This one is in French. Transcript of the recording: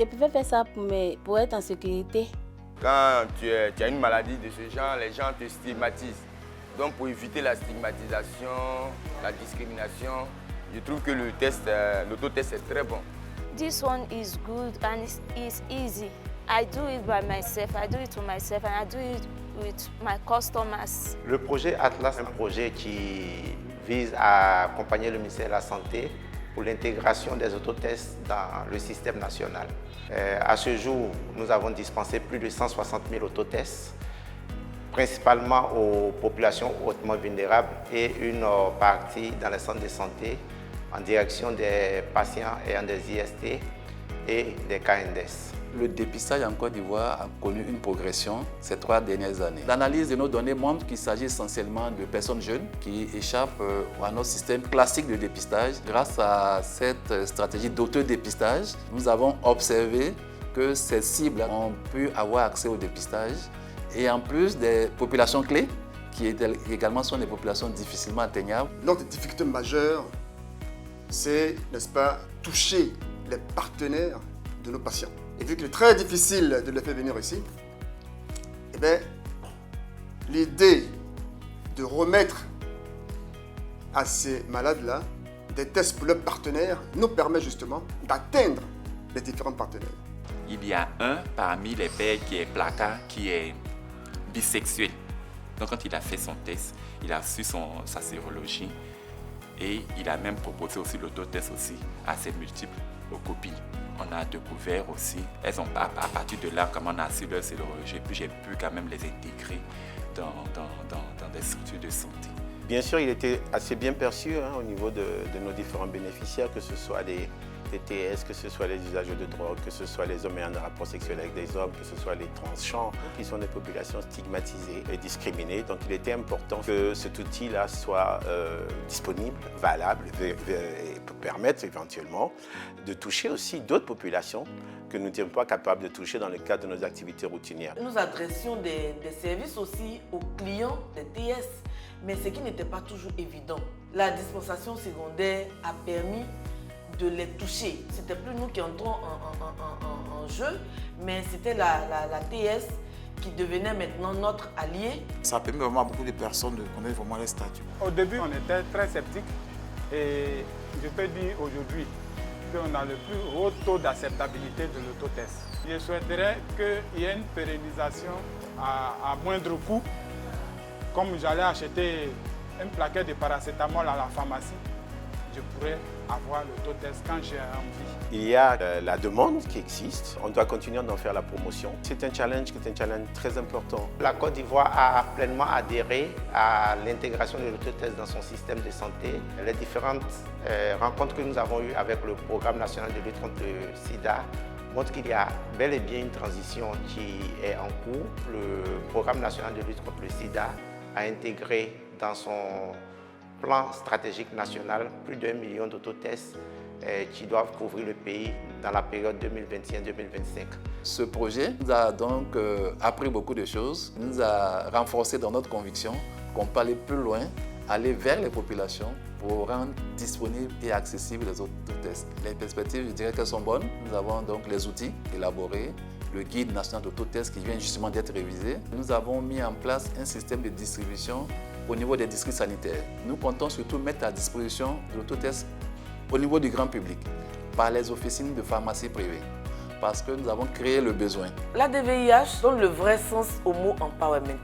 Je pouvais faire ça pour être en sécurité. Quand tu as une maladie de ce genre, les gens te stigmatisent. Donc pour éviter la stigmatisation, la discrimination, je trouve que l'autotest est très bon. This one is good and it's easy. I do it by myself, I do it to myself and I do it with my customers. Le projet Atlas est un projet qui vise à accompagner le ministère de la Santé pour l'intégration des autotests dans le système national. À ce jour, nous avons dispensé plus de 160 000 autotests, principalement aux populations hautement vulnérables et une partie dans les centres de santé en direction des patients ayant des IST et des KNDS. Le dépistage en Côte d'Ivoire a connu une progression ces 3 dernières années. L'analyse de nos données montre qu'il s'agit essentiellement de personnes jeunes qui échappent à notre système classique de dépistage. Grâce à cette stratégie d'autodépistage, nous avons observé que ces cibles ont pu avoir accès au dépistage et en plus des populations clés qui également sont des populations difficilement atteignables. L'une des difficultés majeures, c'est, n'est-ce pas, toucher les partenaires de nos patients. Et vu qu'il est très difficile de les faire venir ici, eh bien, l'idée de remettre à ces malades-là des tests pour leurs partenaires nous permet justement d'atteindre les différents partenaires. Il y a un parmi les pères qui est placard, qui est bisexuel. Donc quand il a fait son test, il a su sa sérologie et il a même proposé aussi l'autotest aussi à ses multiples copines. On a découvert aussi, à partir de là, comment on a su leur sérologie, puis j'ai pu quand même les intégrer dans des structures de santé. Bien sûr, il était assez bien perçu au niveau de nos différents bénéficiaires, que ce soit les TS, que ce soit les usagers de drogue, que ce soit les hommes ayant un rapport sexuel avec des hommes, que ce soit les transgenres, qui sont des populations stigmatisées et discriminées. Donc il était important que cet outil-là soit disponible, valable et peut permettre éventuellement de toucher aussi d'autres populations que nous n'étions pas capables de toucher dans le cadre de nos activités routinières. Nous adressions des services aussi aux clients des TS, mais ce qui n'était pas toujours évident. La dispensation secondaire a permis de les toucher. C'était plus nous qui entrons en jeu, mais c'était la TS qui devenait maintenant notre allié. Ça permet vraiment à beaucoup de personnes de connaître vraiment les statuts. Au début, on était très sceptiques et je peux dire aujourd'hui qu'on a le plus haut taux d'acceptabilité de l'autotest. Je souhaiterais qu'il y ait une pérennisation à moindre coût. Comme j'allais acheter une plaquette de paracétamol à la pharmacie, je pourrais avoir l'autotest quand j'ai envie. Il y a la demande qui existe, on doit continuer d'en faire la promotion. C'est un challenge très important. La Côte d'Ivoire a pleinement adhéré à l'intégration de l'autotest dans son système de santé. Les différentes rencontres que nous avons eues avec le Programme national de lutte contre le sida montrent qu'il y a bel et bien une transition qui est en cours. Le Programme national de lutte contre le sida a intégré dans son plan stratégique national plus d'1 million d'autotests qui doivent couvrir le pays dans la période 2021-2025. Ce projet nous a donc appris beaucoup de choses, nous a renforcé dans notre conviction qu'on peut aller plus loin, aller vers les populations pour rendre disponibles et accessibles les autotests. Les perspectives, je dirais qu'elles sont bonnes. Nous avons donc les outils élaborés, le guide national d'autotest qui vient justement d'être révisé. Nous avons mis en place un système de distribution au niveau des districts sanitaires. Nous comptons surtout mettre à disposition de l'autotest au niveau du grand public, par les officines de pharmacie privée, parce que nous avons créé le besoin. La DVIH donne le vrai sens au mot empowerment.